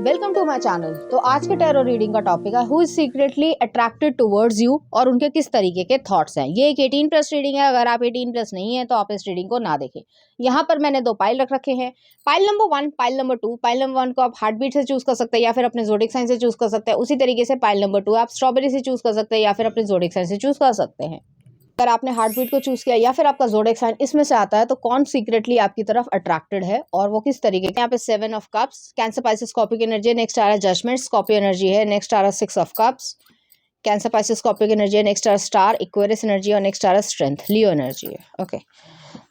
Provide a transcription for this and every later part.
Welcome to my channel. तो आज के टैरो रीडिंग का टॉपिक है who is secretly attracted towards you और उनके किस तरीके के थॉट्स हैं। ये एक 18+ रीडिंग है। अगर आप 18+ नहीं है तो आप इस रीडिंग को ना देखें। यहाँ पर मैंने 2 पाइल रख रखे हैं, pile number 1, pile number 2। Pile number 1 को आप हार्ट बीट से चूज कर सकते हैं या फिर अपने ज़ोडिएक साइन से चूज कर सकते हैं। उसी तरीके से पाइल नंबर 2 आप स्ट्रॉबेरी से चूज कर सकते हैं या फिर अपने ज़ोडिएक साइन से चूज कर सकते हैं। अगर आपने हार्ट बीट को चूज किया या फिर आपका ज़ोडिएक साइन इसमें से आता है तो कौन सीक्रेटली आपकी तरफ अट्रैक्टेड है और वो किस तरीके के। यहाँ पे 7 of cups, cancer Pisces Scorpio की एनर्जी है। नेक्स्ट आ रहा है जजमेंट, स्कॉर्पियो एनर्जी है। नेक्स्ट आ रहा है 6 of cups, cancer Pisces Scorpio की एनर्जी है। नेक्स्ट आ रहा है स्टार, एक्वेरियस एनर्जी और नेक्स्ट आ रहा है स्ट्रेंथ, लियो एनर्जी है। ओके,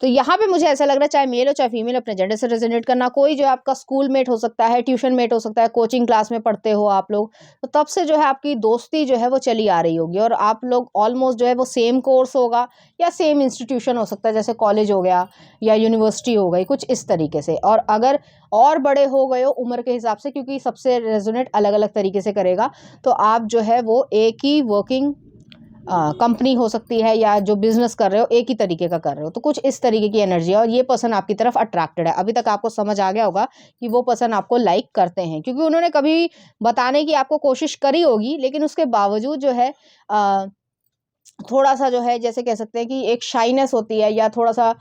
तो यहाँ पे मुझे ऐसा लग रहा है चाहे मेल हो चाहे फीमेल अपने जेंडर से रेजोनेट करना। कोई जो है आपका स्कूल मेट हो सकता है, ट्यूशन मेट हो सकता है, कोचिंग क्लास में पढ़ते हो आप लोग, तो तब से जो है आपकी दोस्ती जो है वो चली आ रही होगी और आप लोग ऑलमोस्ट जो है वो सेम कोर्स होगा या सेम इंस्टीट्यूशन हो सकता है, जैसे कॉलेज हो गया या यूनिवर्सिटी हो गई, कुछ इस तरीके से। और अगर और बड़े हो गए हो उम्र के हिसाब से, क्योंकि सबसे रेजोनेट अलग अलग तरीके से करेगा, तो आप जो है वो एक ही वर्किंग कंपनी हो सकती है या जो बिजनेस कर रहे हो एक ही तरीके का कर रहे हो, तो कुछ इस तरीके की एनर्जी है और ये पर्सन आपकी तरफ अट्रैक्टेड है। अभी तक आपको समझ आ गया होगा कि वो पर्सन आपको लाइक करते हैं, क्योंकि उन्होंने कभी बताने की आपको कोशिश करी होगी, लेकिन उसके बावजूद जो है थोड़ा सा जो है, जैसे कह सकते हैं कि एक शाइनेस होती है या थोड़ा सा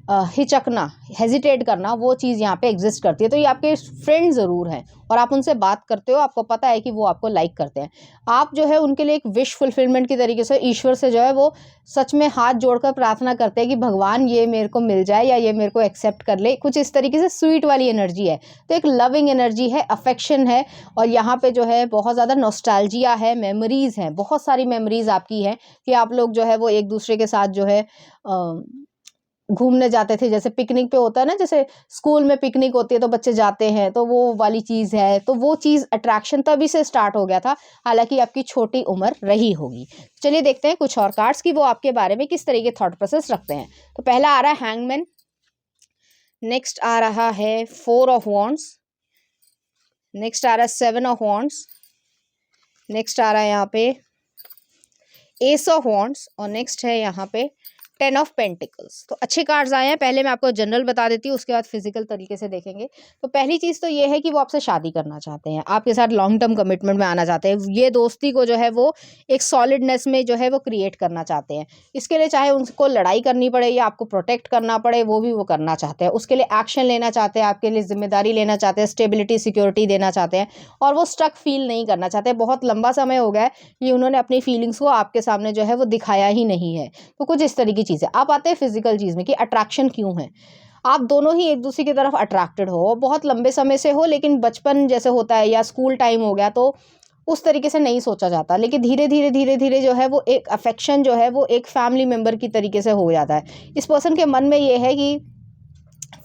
हिचकना, हेजिटेट करना, वो चीज़ यहाँ पे एग्जिस्ट करती है। तो ये आपके फ्रेंड ज़रूर हैं और आप उनसे बात करते हो, आपको पता है कि वो आपको लाइक करते हैं। आप जो है उनके लिए एक विश फुलफिलमेंट की तरीके से ईश्वर से जो है वो सच में हाथ जोड़कर प्रार्थना करते हैं कि भगवान ये मेरे को मिल जाए या ये मेरे को एक्सेप्ट कर ले, कुछ इस तरीके से स्वीट वाली एनर्जी है। तो एक लविंग एनर्जी है, अफेक्शन है और यहाँ पे जो है बहुत ज़्यादा नॉस्टैल्जिया है, मेमोरीज़ हैं, बहुत सारी मेमोरीज़ आपकी हैं कि आप लोग जो है वो एक दूसरे के साथ जो है घूमने जाते थे। जैसे पिकनिक पे होता है ना, जैसे स्कूल में पिकनिक होती है तो बच्चे जाते हैं, तो वो वाली चीज़ है। तो वो चीज़ अट्रैक्शन तभी से स्टार्ट हो गया था, हालांकि आपकी छोटी उम्र रही होगी। चलिए देखते हैं कुछ और कार्ड्स की वो आपके बारे में किस तरीके थॉट प्रोसेस रखते हैं। तो पहला आ रहा है हैंगमैन, नेक्स्ट आ रहा है 4 ऑफ वॉन्ड्स, नेक्स्ट आ रहा है 7 ऑफ वॉन्ड्स, नेक्स्ट आ रहा है यहाँ पे एस ऑफ वॉन्ड्स और नेक्स्ट है यहाँ पे 10 ऑफ पेंटिकल्स। तो अच्छे कार्ड्स आए हैं। पहले मैं आपको जनरल बता देती हूँ, उसके बाद फिजिकल तरीके से देखेंगे। तो पहली चीज़ तो ये है कि वो आपसे शादी करना चाहते हैं, आपके साथ लॉन्ग टर्म कमिटमेंट में आना चाहते हैं। ये दोस्ती को जो है वो एक सॉलिडनेस में जो है वो क्रिएट करना चाहते हैं। इसके लिए चाहे उनको लड़ाई करनी पड़े या आपको प्रोटेक्ट करना पड़े, वो भी वो करना चाहते हैं। उसके लिए एक्शन लेना चाहते हैं, आपके लिए जिम्मेदारी लेना चाहते हैं, स्टेबिलिटी सिक्योरिटी देना चाहते हैं और वो स्टक फील नहीं करना चाहते। बहुत लंबा समय हो गया है कि उन्होंने अपनी फीलिंग्स को आपके सामने जो है वो दिखाया ही नहीं है। तो कुछ इस तरीके चीज़ है। आप आते हैं फिजिकल चीज़ में कि अट्रैक्शन क्यों है। आप दोनों ही एक दूसरे की तरफ अट्रैक्टेड हो, बहुत लंबे समय से हो, लेकिन बचपन जैसे होता है या स्कूल टाइम हो गया तो उस तरीके से नहीं सोचा जाता, लेकिन धीरे धीरे जो है वो एक अफेक्शन जो है वो एक फैमिली मेम्बर की तरीके से हो जाता है। इस पर्सन के मन में ये है कि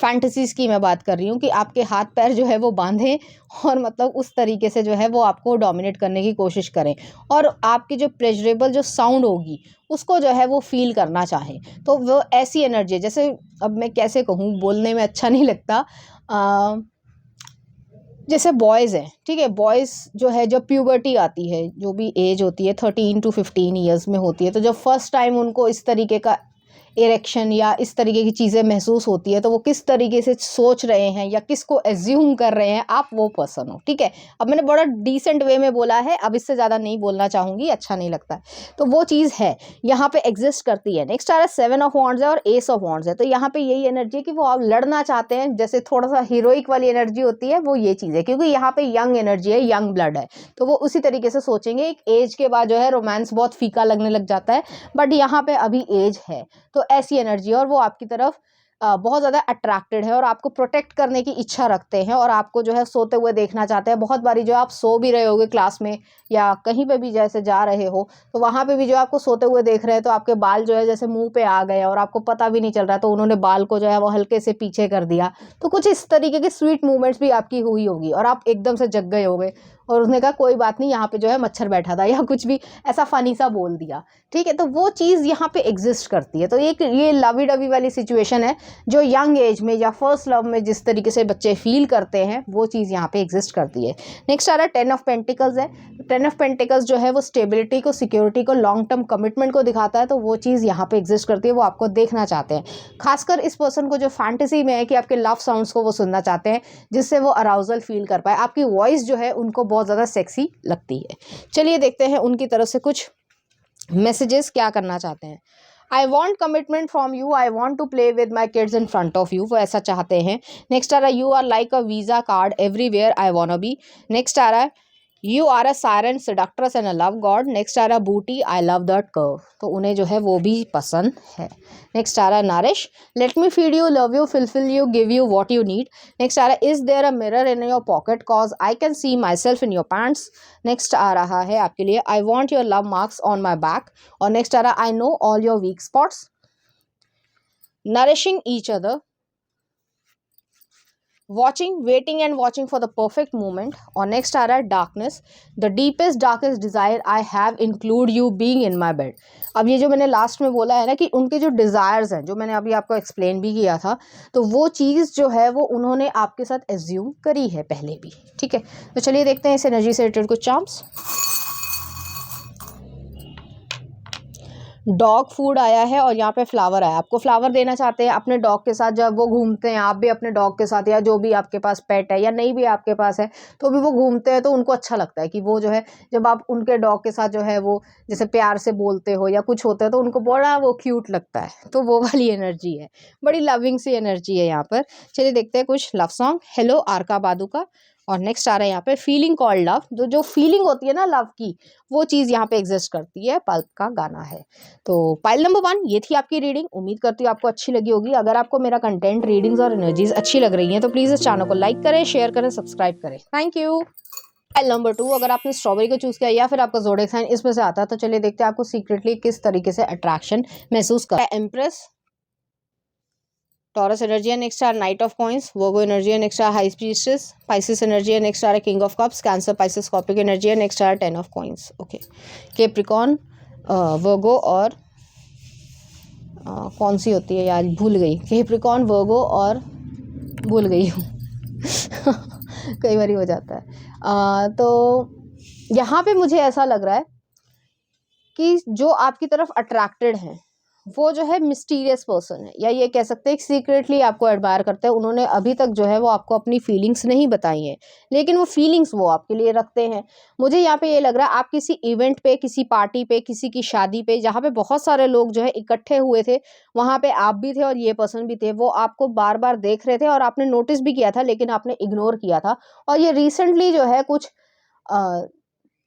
फैंटेसीज़ की मैं बात कर रही हूँ कि आपके हाथ पैर जो है वो बांधें और मतलब उस तरीके से जो है वो आपको डोमिनेट करने की कोशिश करें और आपकी जो प्लेजरेबल जो साउंड होगी उसको जो है वो फील करना चाहें। तो वो ऐसी एनर्जी है, जैसे अब मैं कैसे कहूँ, बोलने में अच्छा नहीं लगता। जैसे बॉयज़ हैं, ठीक है, बॉयज़ जो है जब प्यूबर्टी आती है, जो भी एज होती है 13 to 15 ईयर्स में होती है, तो जब फर्स्ट टाइम उनको इस तरीके का इरेक्शन या इस तरीके की चीज़ें महसूस होती है तो वो किस तरीके से सोच रहे हैं या किसको एज्यूम कर रहे हैं, आप वो पर्सन हो, ठीक है। अब मैंने बड़ा डिसेंट वे में बोला है, अब इससे ज़्यादा नहीं बोलना चाहूँगी, अच्छा नहीं लगता है। तो वो चीज़ है, यहाँ पे एग्जिस्ट करती है। नेक्स्ट आ रहा है 7 ऑफ वॉन्ड्स है और एस ऑफ वॉन्ड्स है। तो यहाँ पे यही एनर्जी है कि वो आप लड़ना चाहते हैं, जैसे थोड़ा सा हीरोइक वाली एनर्जी होती है, वो ये चीज़ है, क्योंकि यहाँ पे यंग एनर्जी है, यंग ब्लड है, तो वो उसी तरीके से सोचेंगे। एक एज के बाद जो है रोमांस बहुत फीका लगने लग जाता है, बट यहाँ पे अभी एज है, तो ऐसी एनर्जी है और वो आपकी तरफ बहुत ज़्यादा अट्रैक्टेड है और आपको प्रोटेक्ट करने की इच्छा रखते हैं और आपको जो है सोते हुए देखना चाहते हैं। बहुत बारी जो आप सो भी रहे होगे क्लास में या कहीं पे भी जैसे जा रहे हो, तो वहाँ पे भी जो आपको सोते हुए देख रहे हैं, तो आपके बाल जो है जैसे मुंह पे आ गए और आपको पता भी नहीं चल रहा है, तो उन्होंने बाल को जो है वो हल्के से पीछे कर दिया। तो कुछ इस तरीके की स्वीट मूवमेंट्स भी आपकी हुई होगी और आप एकदम से जग गए होगे और उसने कहा कोई बात नहीं, यहाँ पे जो है मच्छर बैठा था, या कुछ भी ऐसा फ़नी सा बोल दिया, ठीक है। तो वो चीज़ यहाँ पे एग्जिस्ट करती है। तो एक ये लवी डवी वाली सिचुएशन है जो यंग एज में या फर्स्ट लव में जिस तरीके से बच्चे फील करते हैं, वो चीज़ यहाँ पे एग्जिस्ट करती है। नेक्स्ट आ रहा है 10 ऑफ पेंटिकल्स है। 10 ऑफ पेंटिकल्स जो है वो स्टेबिलिटी को, सिक्योरिटी को, लॉन्ग टर्म कमिटमेंट को दिखाता है। तो वो चीज़ यहाँ पे एग्जिस्ट करती है, वो आपको देखना चाहते हैं। खासकर इस पर्सन को जो फैंटेसी में है कि आपके लव साउंड्स को वो सुनना चाहते हैं, जिससे वो अराउजल फील कर पाए। आपकी वॉइस जो है उनको बहुत ज़्यादा सेक्सी लगती है। चलिए देखते हैं उनकी तरफ से कुछ मैसेजेस क्या करना चाहते हैं। I want commitment from you, I want to play with my kids in front of you, वो ऐसा चाहते हैं। नेक्स्ट आ रहा है you are like a visa card everywhere I want be. Next आ रहा है you are a siren seductress and a love god. Next आ रहा है बूटी आई लव दैट कर्व, तो उन्हें जो है वो भी पसंद है। नेक्स्ट आ रहा है nourish let me feed you, love you, fulfil you, give you what you need. Next आ रहा है is there a mirror in your pocket cause I can see myself in your pants. Next आ रहा है आपके लिए I want your love marks on my back. और next आ रहा है I know all your weak spots, nourishing each other, watching, waiting and watching for the perfect moment. और नेक्स्ट आ रहा है darkness the deepest darkest Dzire I have include you being in my bed. अब ये जो मैंने last में बोला है ना कि उनके जो डिज़ायर्स हैं, जो मैंने अभी आपको एक्सप्लेन भी किया था, तो वो चीज़ जो है वो उन्होंने आपके साथ एज्यूम करी है पहले भी, ठीक है। तो चलिए देखते हैं इस एनर्जी से रिलेटेड कुछ चार्म्स। डॉग फूड आया है और यहाँ पे फ्लावर आया। आपको फ्लावर देना चाहते हैं अपने डॉग के साथ, जब वो घूमते हैं आप भी अपने डॉग के साथ, या जो भी आपके पास पेट है या नहीं भी आपके पास है तो भी वो घूमते हैं, तो उनको अच्छा लगता है कि वो जो है जब आप उनके डॉग के साथ जो है वो जैसे प्यार से बोलते हो या कुछ होता है तो उनको बड़ा वो क्यूट लगता है। तो वो वाली एनर्जी है, बड़ी लविंग सी एनर्जी है यहाँ पर। चलिए देखते हैं कुछ लव सॉन्ग। हेलो आरका बादू का। और नेक्स्ट आ रहा है यहाँ पे फीलिंग कॉल्ड लव, जो फीलिंग होती है ना लव की, वो चीज़ यहाँ पे एग्जिस्ट करती है, पल्प का गाना है। तो पाइल नंबर 1 ये थी आपकी रीडिंग। उम्मीद करती हूँ आपको अच्छी लगी होगी। अगर आपको मेरा कंटेंट, रीडिंग्स और एनर्जीज अच्छी लग रही हैं तो प्लीज़ इस चैनल को लाइक करें, शेयर करें, सब्सक्राइब करें। Thank you. पाइल नंबर 2 अगर आपने स्ट्रॉबेरी को चूज़ किया या फिर आपका ज़ोडिएक साइन इसमें से आता है, तो चलिए देखते हैं आपको सीक्रेटली किस तरीके से अट्रैक्शन महसूस कर। एम्प्रेस, टॉरस एनर्जी है। Next are knight of coins, Virgo energy है। Next are high specious, Pisces energy है। Next are king of cups, Cancer, Pisces, Scorpio की एनर्जी है। Next are 10 of coins, okay. Capricorn, Virgo और कौन सी होती है यार, भूल गई। कैप्रिकॉर्न, वर्गो और भूल गई हूँ कई बार हो जाता है। तो यहाँ पे मुझे ऐसा लग रहा है कि जो आपकी तरफ अट्रैक्टेड हैं वो जो है मिस्टीरियस पर्सन है, या ये कह सकते हैं सीक्रेटली आपको एडमायर करते हैं। उन्होंने अभी तक जो है वो आपको अपनी फीलिंग्स नहीं बताई हैं, लेकिन वो फीलिंग्स वो आपके लिए रखते हैं। मुझे यहाँ पे ये लग रहा है आप किसी इवेंट पे, किसी पार्टी पे, किसी की शादी पे, जहाँ पे बहुत सारे लोग जो है इकट्ठे हुए थे, वहाँ पे आप भी थे और ये पर्सन भी थे। वो आपको बार बार देख रहे थे और आपने नोटिस भी किया था, लेकिन आपने इग्नोर किया था। और ये रिसेंटली जो है कुछ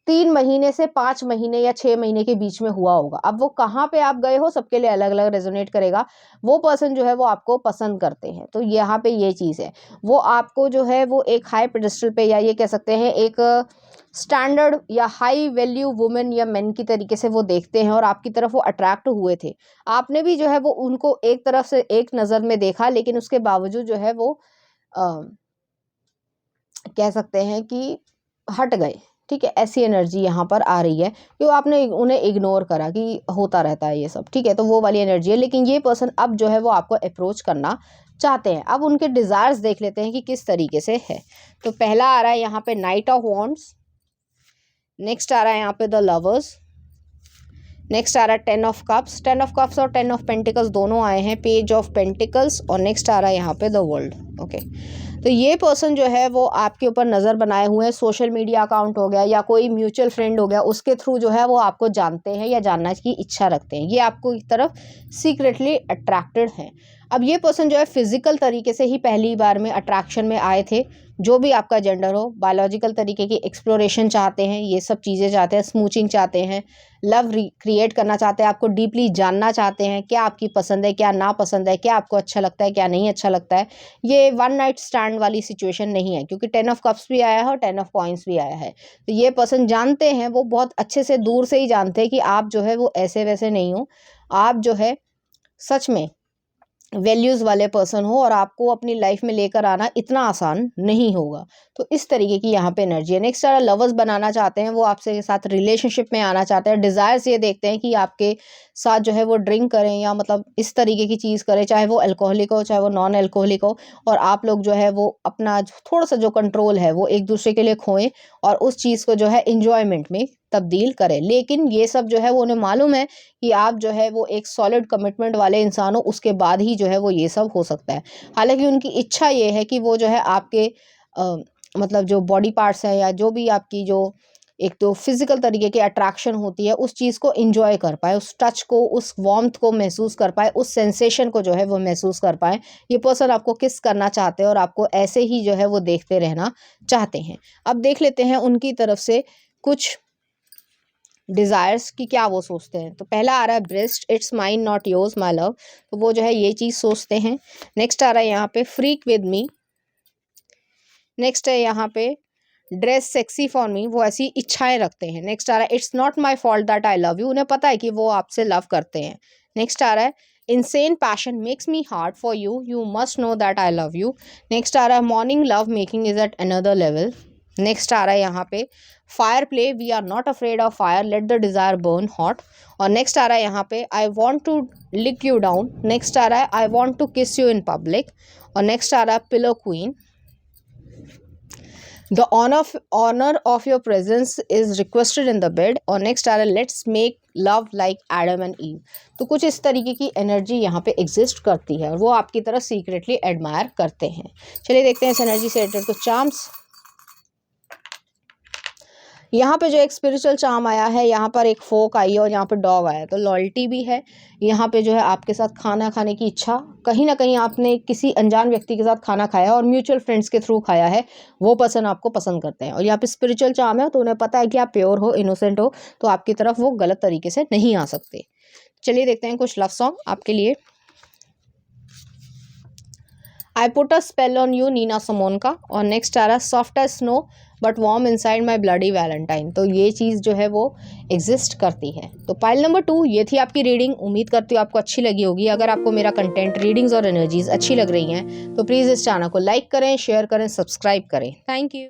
3 महीने से 5 महीने या 6 महीने के बीच में हुआ होगा। अब वो कहाँ पे आप गए हो सबके लिए अलग अलग रेजोनेट करेगा। वो पर्सन जो है वो आपको पसंद करते हैं, तो यहाँ पे ये चीज़ है। वो आपको जो है वो एक हाई पेडेस्टल पे, या ये कह सकते हैं एक स्टैंडर्ड या हाई वैल्यू वुमेन या मेन की तरीके से वो देखते हैं और आपकी तरफ वो अट्रैक्ट हुए थे। आपने भी जो है वो उनको एक तरफ से एक नज़र में देखा, लेकिन उसके बावजूद जो है वो कह सकते हैं कि हट गए, ठीक है। ऐसी एनर्जी यहाँ पर आ रही है कि आपने उन्हें इग्नोर करा कि होता रहता है ये सब, ठीक है। तो वो वाली एनर्जी है। लेकिन ये पर्सन अब जो है वो आपको अप्रोच करना चाहते हैं। अब उनके डिज़ायर्स देख लेते हैं कि किस तरीके से है। तो पहला आ रहा है यहाँ पे नाइट ऑफ वॉन्ड्स। नेक्स्ट आ रहा है यहाँ पे द लवर्स। नेक्स्ट आ रहा है 10 ऑफ कप्स। 10 ऑफ कप्स और 10 ऑफ पेंटिकल्स दोनों आए हैं। Page of pentacles. और नेक्स्ट आ रहा है यहाँ पे द वर्ल्ड, ओके। तो ये पर्सन जो है वो आपके ऊपर नज़र बनाए हुए हैं। सोशल मीडिया अकाउंट हो गया या कोई म्यूचुअल फ्रेंड हो गया, उसके थ्रू जो है वो आपको जानते हैं या जानना की इच्छा रखते हैं। ये आपको एक तरफ सीक्रेटली अट्रैक्टेड हैं। अब ये पर्सन जो है फिजिकल तरीके से ही पहली बार में अट्रैक्शन में आए थे। जो भी आपका जेंडर हो, बायोलॉजिकल तरीके की एक्सप्लोरेशन चाहते हैं, ये सब चीज़ें चाहते हैं, स्मूचिंग चाहते हैं, लव क्रिएट करना चाहते हैं, आपको डीपली जानना चाहते हैं, क्या आपकी पसंद है, क्या नापसंद है, क्या आपको अच्छा लगता है, क्या नहीं अच्छा लगता है। ये वन नाइट स्टैंड वाली सिचुएशन नहीं है, क्योंकि 10 ऑफ कप्स भी आया है और 10 ऑफ कॉइंस भी आया है। तो ये पर्सन जानते हैं, वो बहुत अच्छे से दूर से ही जानते हैं कि आप जो है वो ऐसे वैसे नहीं हो। आप जो है सच में वैल्यूज़ वाले पर्सन हो और आपको अपनी लाइफ में लेकर आना इतना आसान नहीं होगा। तो इस तरीके की यहाँ पे एनर्जी है। नेक्स्ट अगर लवर्स बनाना चाहते हैं, वो आपसे साथ रिलेशनशिप में आना चाहते हैं, डिज़ायर्स ये देखते हैं कि आपके साथ जो है वो ड्रिंक करें या मतलब इस तरीके की चीज़ करें, चाहे वो अल्कोहलिक हो चाहे वो नॉन अल्कोहलिक हो, और आप लोग जो है वो अपना थोड़ा सा जो कंट्रोल है वो एक दूसरे के लिए खोएं और उस चीज़ को जो है इंजॉयमेंट में तब्दील करें। लेकिन ये सब जो है वो उन्हें मालूम है कि आप जो है वो एक सॉलिड कमिटमेंट वाले इंसान हो, उसके बाद ही जो है वो ये सब हो सकता है। हालाँकि उनकी इच्छा ये है कि वो जो है आपके मतलब जो बॉडी पार्ट्स हैं या जो भी आपकी जो एक तो फिज़िकल तरीके की अट्रैक्शन होती है, उस चीज़ को एन्जॉय कर पाएँ, उस टच को, उस वार्म्थ को महसूस कर पाएँ, उस सेंसेशन को जो है वो महसूस कर पाएँ। ये पर्सन आपको किस करना चाहते हैं और आपको ऐसे ही जो है वो देखते रहना चाहते हैं। अब देख लेते हैं उनकी तरफ से कुछ डिज़ायर्स कि क्या वो सोचते हैं। तो पहला आ रहा है breast, it's mine not yours my love. तो वो जो है ये चीज़ सोचते हैं। नेक्स्ट आ रहा है यहाँ पे फ्रीक विद मी। नेक्स्ट है यहाँ पे ड्रेस सेक्सी फॉर मी, वो ऐसी इच्छाएं रखते हैं। नेक्स्ट आ रहा है it's not my fault that I love you, उन्हें पता है कि वो आपसे लव करते हैं। नेक्स्ट आ रहा है insane passion makes me hard for you, you must know that I love you. Next आ रहा है morning love making is at another level. Next आ रहा है यहाँ पे fire play, we are not afraid of fire, let the desire burn hot. और next आ रहा है यहाँ पे I want to lick you down. Next आ रहा है I want to kiss you in public. और नेक्स्ट आ रहा है pillow queen, the honor of your presence is requested in the bed। और नेक्स्ट आ रहा है let's make love like Adam and ewe. तो कुछ इस तरीके की एनर्जी यहाँ पे एग्जिस्ट करती है और वो आपकी तरफ सीक्रेटली एडमायर करते हैं। चलिए देखते हैं इस एनर्जी से रिलेटेड कुछ चार्म्स। यहाँ पे जो एक स्पिरिचुअल चार्म आया है, यहाँ पर एक फोक आई है और यहाँ पे डॉग आया है। तो लॉयल्टी भी है यहाँ पे, जो है आपके साथ खाना खाने की इच्छा, कहीं ना कहीं आपने किसी अनजान व्यक्ति के साथ खाना खाया और म्यूचुअल फ्रेंड्स के थ्रू खाया है, वो पर्सन आपको पसंद करते हैं। और यहाँ पे स्पिरिचुअल चार्म है तो उन्हें पता है कि आप प्योर हो, इनोसेंट हो, तो आपकी तरफ वो गलत तरीके से नहीं आ सकते। चलिए देखते हैं कुछ लव सॉन्ग आपके लिए। I put a spell on you, Nina Simone का। और नेक्स्ट आ रहा है soft as snow but warm inside my bloody valentine. तो ये चीज़ जो है वो एग्जिस्ट करती है। तो पाइल नंबर 2 ये थी आपकी रीडिंग। उम्मीद करती हूँ आपको अच्छी लगी होगी। अगर आपको मेरा कंटेंट, रीडिंग्स और एनर्जीज अच्छी लग रही हैं तो प्लीज़ इस चैनल को लाइक करें, शेयर करें, सब्सक्राइब करें। Thank you.